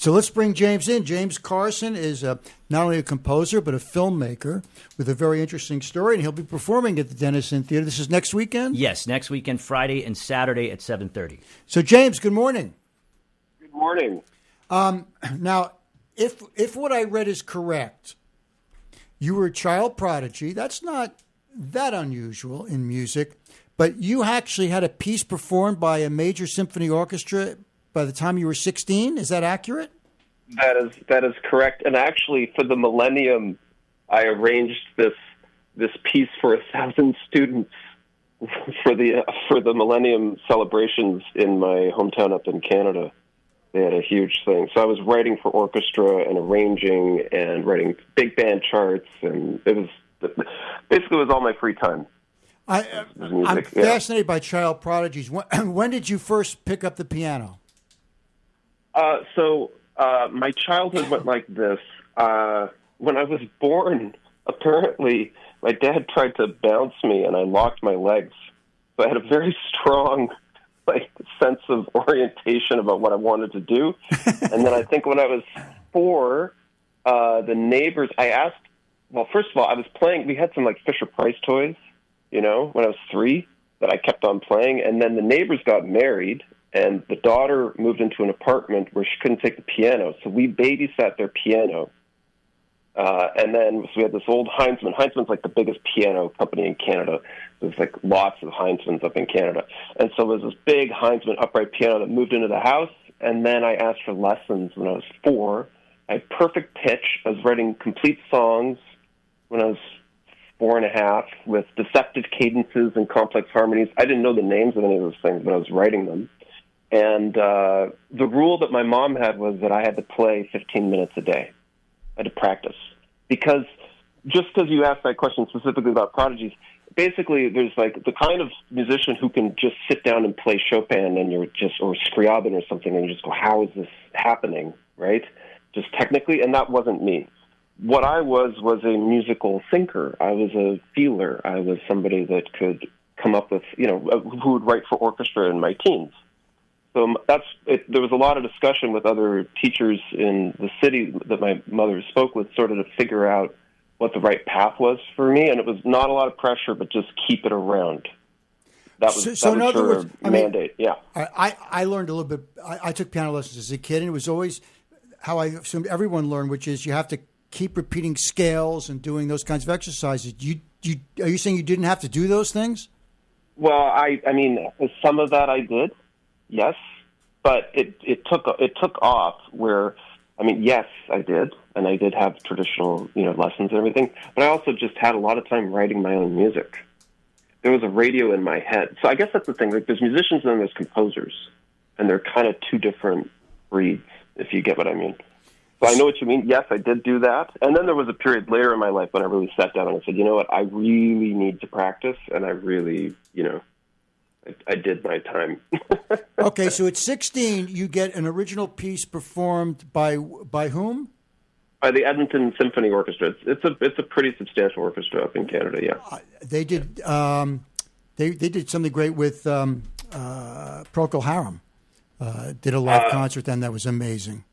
So let's bring James in. James Carson is not only a composer, but a filmmaker with a very interesting story, and he'll be performing at the Denizen Theatre. This is next weekend? Yes, next weekend, Friday and Saturday at 7:30. So, James, good morning. Good morning. Now, if what I read is correct, you were a child prodigy. That's not that unusual in music, but you actually had a piece performed by a major symphony orchestra by the time you were 16. Is that accurate? That is correct. And actually, for the millennium, I arranged this piece for 1,000 students for the millennium celebrations in my hometown up in Canada. They had a huge thing. So I was writing for orchestra and arranging and writing big band charts, and it was all my free time. I'm fascinated by child prodigies. When did you first pick up the piano? So my childhood went like this. When I was born, apparently my dad tried to bounce me, and I locked my legs. So I had a very strong sense of orientation about what I wanted to do. And then I think when I was 4, the neighbors, I asked, well, first of all, I was playing, we had some Fisher-Price toys, when I was 3 that I kept on playing. And then the neighbors got married, and the daughter moved into an apartment where she couldn't take the piano. So we babysat their piano. And then so we had this old Heinzman. Heinzman's the biggest piano company in Canada. There's lots of Heinzmans up in Canada. And so there was this big Heinzman upright piano that moved into the house. And then I asked for lessons when I was 4. I had perfect pitch. I was writing complete songs when I was 4 and a half with deceptive cadences and complex harmonies. I didn't know the names of any of those things, but I was writing them. And the rule that my mom had was that I had to play 15 minutes a day. I had to practice. Because you asked that question specifically about prodigies, basically there's the kind of musician who can just sit down and play Chopin and or Scriabin or something, and you just go, how is this happening, right? Just technically, and that wasn't me. What I was a musical thinker. I was a feeler. I was somebody that could come up with, who would write for orchestra in my teens. So there was a lot of discussion with other teachers in the city that my mother spoke with, sort of to figure out what the right path was for me. And it was not a lot of pressure, but just keep it around. That was in other words, mandate. Yeah. I learned a little bit. I took piano lessons as a kid, and it was always how I assumed everyone learned, which is you have to keep repeating scales and doing those kinds of exercises. Are you saying you didn't have to do those things? Well, I mean, some of that I did. Yes, but it took off where, yes, I did, and I did have traditional, lessons and everything, but I also just had a lot of time writing my own music. There was a radio in my head. So I guess that's the thing. There's musicians and then there's composers, and they're kind of two different breeds, if you get what I mean. So I know what you mean. Yes, I did do that. And then there was a period later in my life when I really sat down and I said, you know what, I really need to practice, and I really, I did my time. Okay, so at 16, you get an original piece performed by whom? By the Edmonton Symphony Orchestra. It's a pretty substantial orchestra up in Canada. Yeah, they did they did something great with Procol Harum. Did a live concert then that was amazing.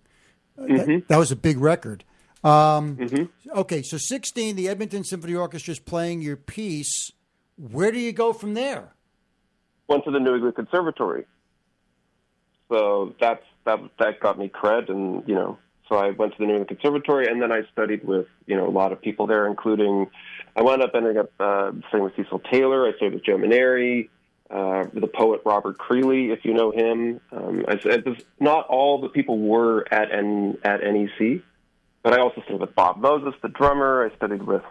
That was a big record. Okay, so 16, the Edmonton Symphony Orchestra is playing your piece. Where do you go from there? Went to the New England Conservatory. So that got me cred, and so I went to the New England Conservatory, and then I studied with a lot of people there, including I wound up ending up studying with Cecil Taylor. I studied with Joe Maneri, the poet Robert Creeley, if you know him. Not all the people were at NEC, but I also studied with Bob Moses, the drummer. I studied with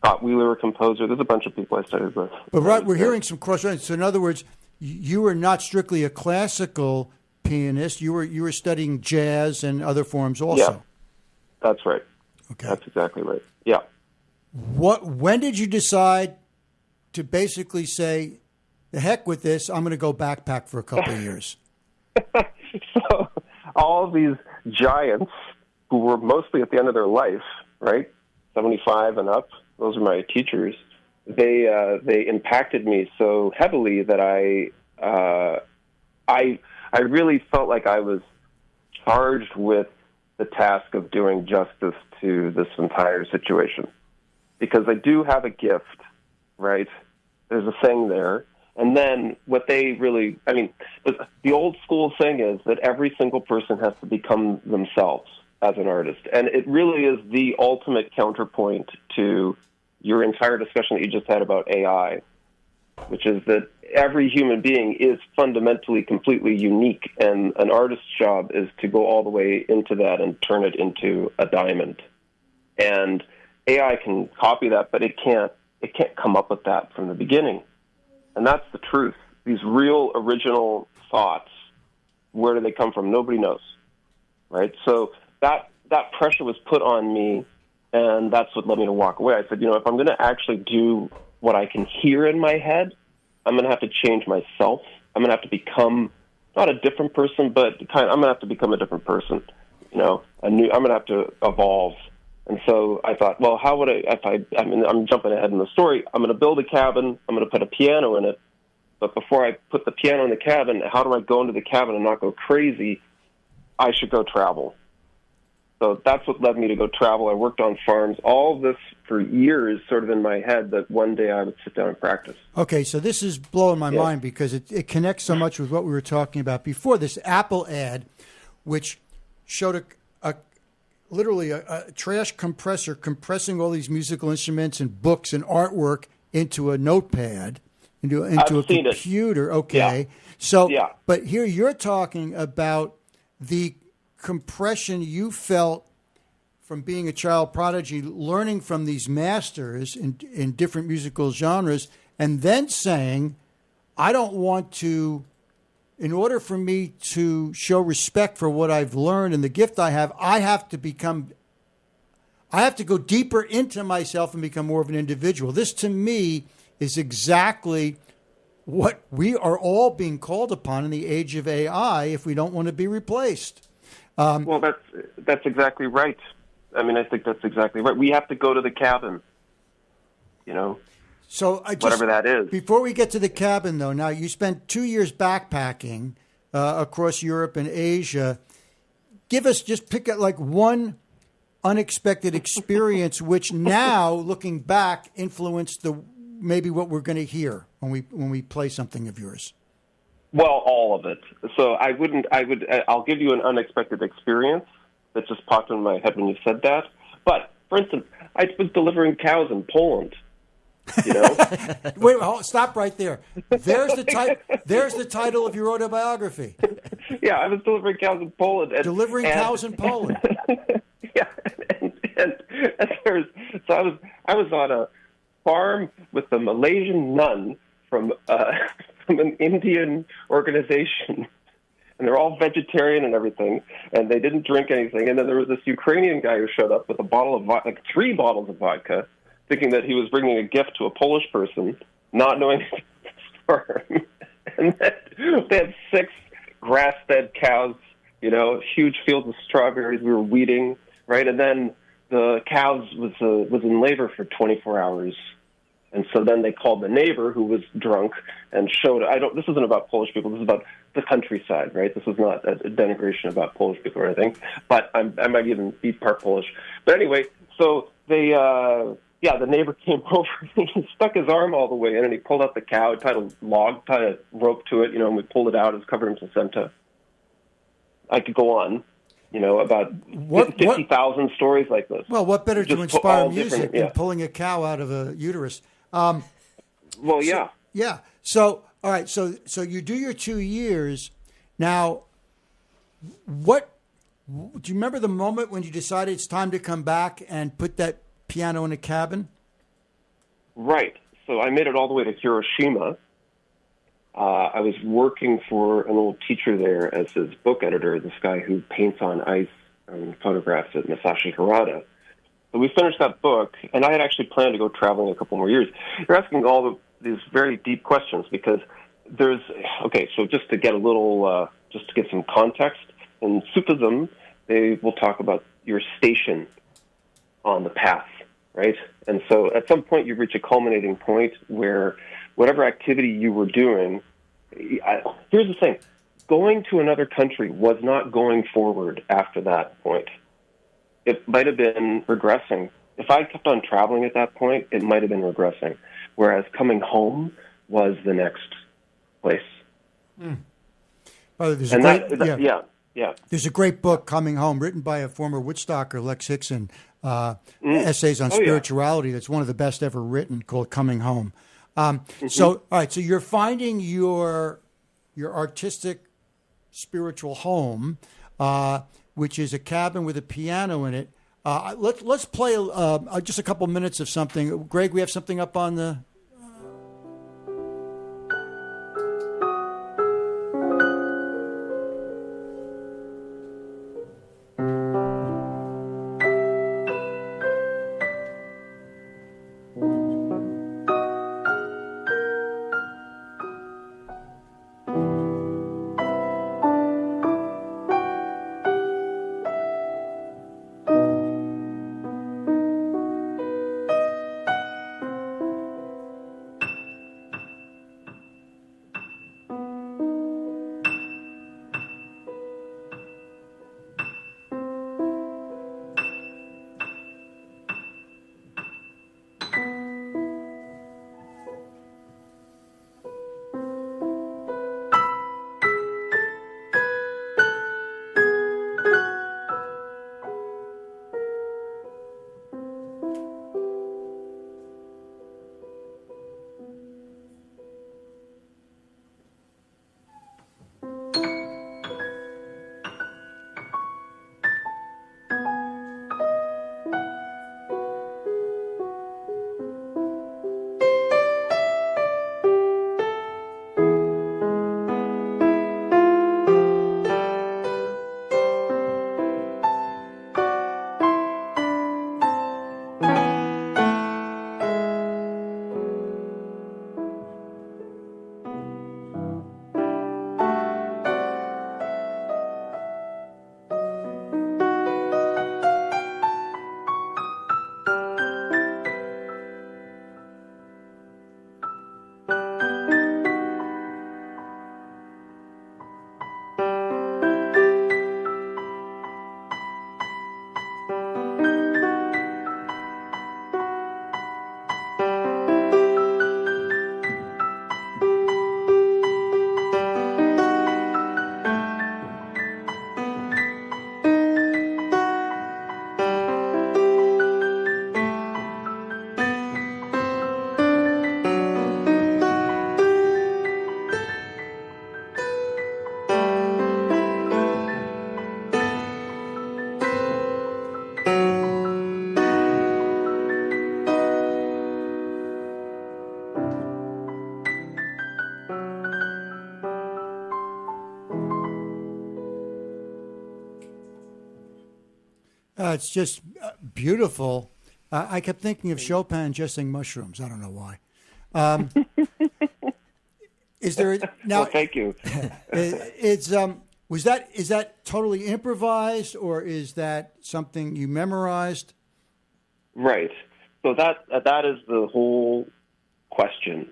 Scott Wheeler, a composer. There's a bunch of people I studied with. But right, we're hearing some cross-lines. So in other words, you were not strictly a classical pianist. You were studying jazz and other forms also. Yeah, that's right. Okay, that's exactly right. Yeah. When did you decide to basically say, the heck with this, I'm going to go backpack for a couple of years? So all of these giants who were mostly at the end of their life, right, 75 and up, those are my teachers, they impacted me so heavily that I really felt like I was charged with the task of doing justice to this entire situation. Because I do have a gift, right? There's a thing there. And then what they really, I mean, the old school thing is that every single person has to become themselves as an artist. And it really is the ultimate counterpoint to your entire discussion that you just had about AI, which is that every human being is fundamentally completely unique, and an artist's job is to go all the way into that and turn it into a diamond. And AI can copy that, but it can't come up with that from the beginning. And that's the truth. These real original thoughts, where do they come from? Nobody knows, right? So that pressure was put on me, and that's what led me to walk away. I said, if I'm going to actually do what I can hear in my head, I'm going to have to change myself. I'm going to have to become not a different person, but I'm going to have to become a different person. I'm going to have to evolve. And so I thought, well, how would I'm jumping ahead in the story. I'm going to build a cabin. I'm going to put a piano in it. But before I put the piano in the cabin, how do I go into the cabin and not go crazy? I should go travel. So that's what led me to go travel. I worked on farms, all of this for years, sort of in my head, that one day I would sit down and practice. Okay, so this is blowing my mind because it connects so much with what we were talking about before. This Apple ad, which showed literally a trash compressor compressing all these musical instruments and books and artwork into a notepad, into a computer. Okay, but here you're talking about the compression you felt from being a child prodigy, learning from these masters in different musical genres, and then saying, I don't want to, in order for me to show respect for what I've learned and the gift I have to go deeper into myself and become more of an individual. This, to me, is exactly what we are all being called upon in the age of AI if we don't want to be replaced. Well, that's exactly right. I mean, I think that's exactly right. We have to go to the cabin, So whatever that is. Before we get to the cabin, though, now you spent 2 years backpacking across Europe and Asia. Pick like one unexpected experience, which now, looking back, influenced maybe what we're going to hear when we play something of yours. Well, all of it. So I'll give you an unexpected experience that just popped in my head when you said that. But, for instance, I was delivering cows in Poland, Wait, stop right there. There's the title of your autobiography. Yeah, I was delivering cows in Poland. Cows in Poland. Yeah, so I was on a farm with a Malaysian nun from an Indian organization, and they're all vegetarian and everything, and they didn't drink anything. And then there was this Ukrainian guy who showed up with a bottle of vodka, like 3 bottles of vodka, thinking that he was bringing a gift to a Polish person, not knowing the farm. And then they had 6 grass-fed cows, huge fields of strawberries we were weeding, right? And then the cows was in labor for 24 hours. And so then they called the neighbor, who was drunk, and showed. This isn't about Polish people. This is about the countryside, right? This is not a denigration about Polish people or anything. But I might even be part Polish. But anyway, so they, the neighbor came over. He stuck his arm all the way in, and he pulled out the cow, tied a rope to it, and we pulled it out. It was covered in placenta. I could go on. About 50,000 stories like this. Well, what better to inspire music than pulling a cow out of a uterus? Well, yeah. So, all right. So you do your 2 years. Now, do you remember the moment when you decided it's time to come back and put that piano in a cabin? Right. So I made it all the way to Hiroshima. I was working for an old teacher there as his book editor, this guy who paints on ice and photographs at Masashi Harada. So we finished that book, and I had actually planned to go traveling a couple more years. You're asking these very deep questions because so just to get just to get some context, in Sufism, they will talk about your station on the path, right? And so at some point you reach a culminating point where whatever activity you were doing, here's the thing. going to another country was not going forward after that point. It might have been regressing. If I kept on traveling at that point, it might have been regressing. Whereas coming home was the next place. Well, there's There's a great book, Coming Home, written by a former Woodstocker, Lex Hickson, essays on spirituality. That's one of the best ever written, called Coming Home. So, all right, so you're finding your artistic spiritual home, which is a cabin with a piano in it. Let's play just a couple minutes of something. Greg, we have something up on the... It's just beautiful. I kept thinking of Chopin ingesting mushrooms. I don't know why. Is there now? Well, thank you. Is that totally improvised, or is that something you memorized? Right. So that is the whole question,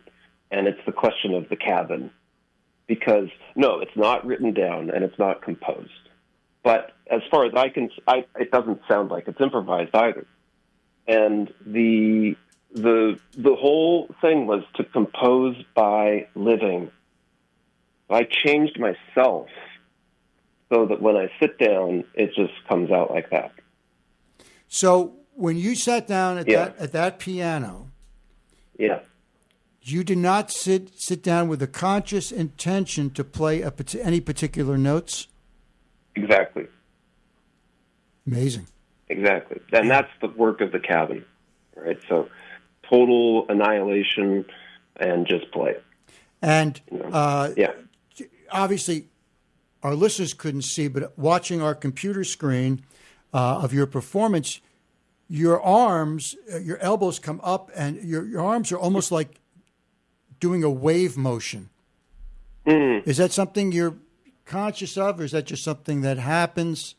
and it's the question of the cabin. Because no, it's not written down and it's not composed. But as far as it doesn't sound like it's improvised either. And the whole thing was to compose by living. I changed myself so that when I sit down, it just comes out like that. So when you sat down at that piano, you did not sit down with a conscious intention to play any particular notes? Exactly. Amazing. Exactly. And that's the work of the cabin, right? So total annihilation and just play. And obviously our listeners couldn't see, but watching our computer screen of your performance, your arms, your elbows come up and your arms are almost like doing a wave motion. Is that something you're conscious of, or is that just something that happens?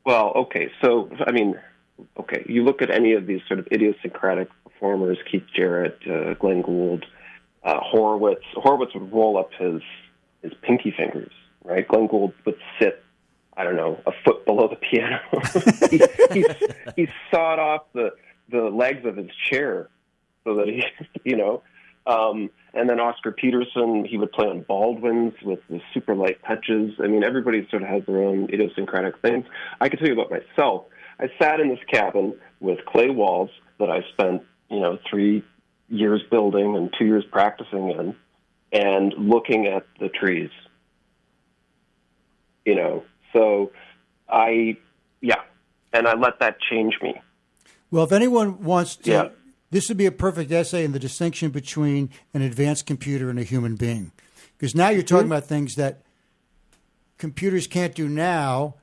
Well, okay. So, you look at any of these sort of idiosyncratic performers, Keith Jarrett, Glenn Gould, Horowitz. Horowitz would roll up his pinky fingers right? Glenn Gould would sit, I don't know, a foot below the piano. he sawed off the legs of his chair so that he, and then Oscar Peterson, he would play on Baldwin's with the super light touches. I mean, everybody sort of has their own idiosyncratic things. I can tell you about myself. I sat in this cabin with clay walls that I spent, 3 years building and 2 years practicing in, and looking at the trees. So and I let that change me. Well, if anyone wants to, this would be a perfect essay in the distinction between an advanced computer and a human being. Because now you're talking about things that computers can't do now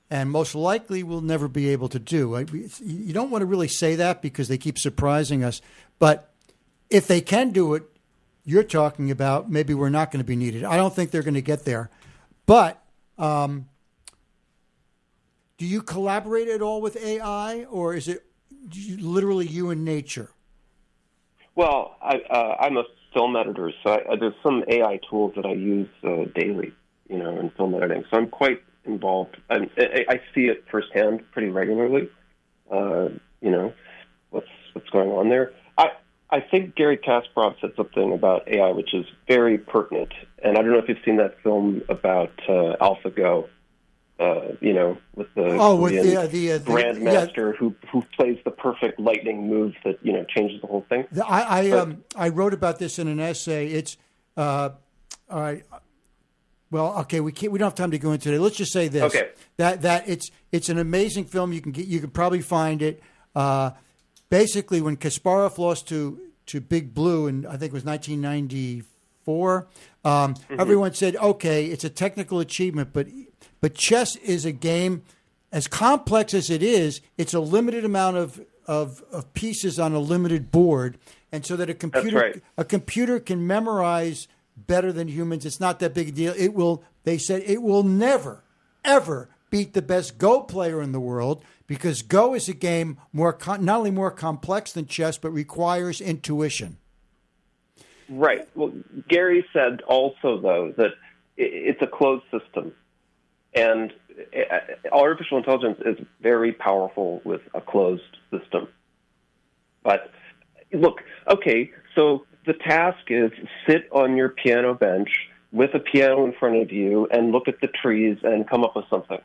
and most likely will never be able to do. You don't want to really say that because they keep surprising us. But if they can do it, you're talking about maybe we're not going to be needed. I don't think they're going to get there. But do you collaborate at all with AI, or is it literally you and nature? Well, I'm a film editor, so there's some AI tools that I use daily, in film editing. So I'm quite involved. I see it firsthand pretty regularly. What's going on there. I think Gary Kasparov said something about AI which is very pertinent, and I don't know if you've seen that film about AlphaGo. With the grandmaster who plays the perfect lightning move that changes the whole thing. I wrote about this in an essay. It's all right. Well, okay, we don't have time to go into it. Let's just say this: okay. that it's an amazing film. You can probably find it. Basically, when Kasparov lost to Big Blue, and I think it was 1994, everyone said, "Okay, it's a technical achievement, but chess is a game as complex as it is. It's a limited amount of pieces on a limited board, and so that a computer can memorize better than humans. It's not that big a deal. They said it will never, ever beat the best Go player in the world because Go is a game not only more complex than chess, but requires intuition." Right. Well, Gary said also, though, that it's a closed system. And artificial intelligence is very powerful with a closed system. But look, okay, so the task is sit on your piano bench with a piano in front of you and look at the trees and come up with something.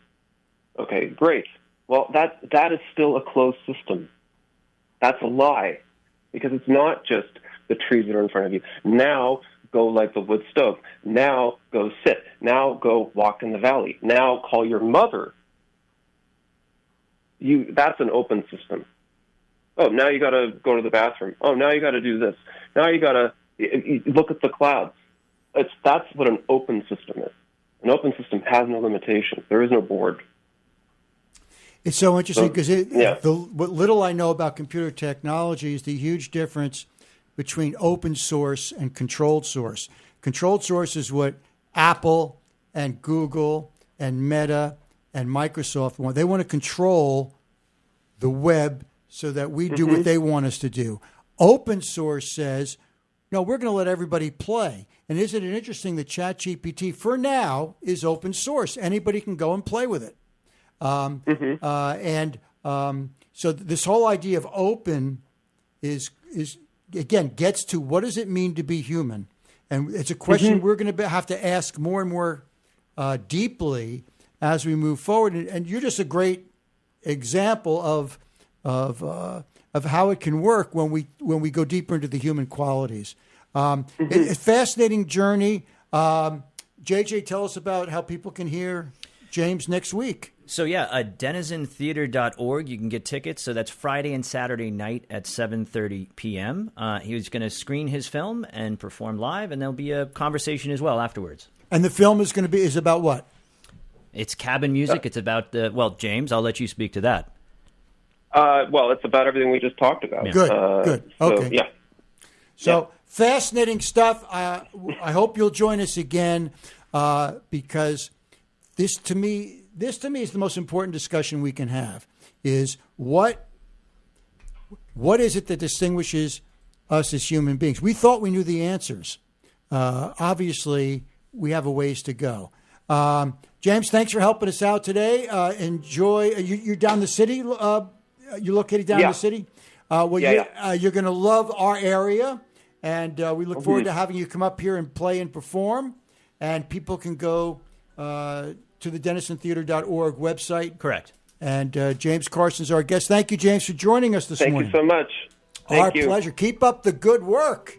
Okay, great. Well, that is still a closed system. That's a lie, because it's not just the trees that are in front of you. Now go light the wood stove. Now go sit. Now go walk in the valley. Now call your mother. That's an open system. Oh, now you got to go to the bathroom. Oh, now you got to do this. Now you got to look at the clouds. That's what an open system is. An open system has no limitations. There is no board. It's so interesting because what little I know about computer technology is the huge difference between open source and controlled source. Controlled source is what Apple and Google and Meta and Microsoft want. They want to control the web so that we do what they want us to do. Open source says, no, we're going to let everybody play. And isn't it interesting that ChatGPT, for now, is open source? Anybody can go and play with it. So this whole idea of open is again, gets to what does it mean to be human? And it's a question we're going to have to ask more and more deeply as we move forward. And you're just a great example of how it can work when we go deeper into the human qualities. It's a fascinating journey. JJ, tell us about how people can hear James next week. So denizentheatre.org. You can get tickets. So that's Friday and Saturday night at 7:30 p.m. He was going to screen his film and perform live, and there'll be a conversation as well afterwards. And the film is about what? It's cabin music. It's about James, I'll let you speak to that. It's about everything we just talked about. Yeah. Good. Okay. So fascinating stuff. I hope you'll join us again because this to me is the most important discussion we can have, is what is it that distinguishes us as human beings? We thought we knew the answers. Obviously, we have a ways to go. James, thanks for helping us out today. Enjoy. You're down the city. You're located down in the city. You're going to love our area, and we look forward to having you come up here and play and perform. And people can go to the DenizenTheatre.org website. Correct. And James Carson's our guest. Thank you, James, for joining us this morning. Thank you so much. Our pleasure. Keep up the good work.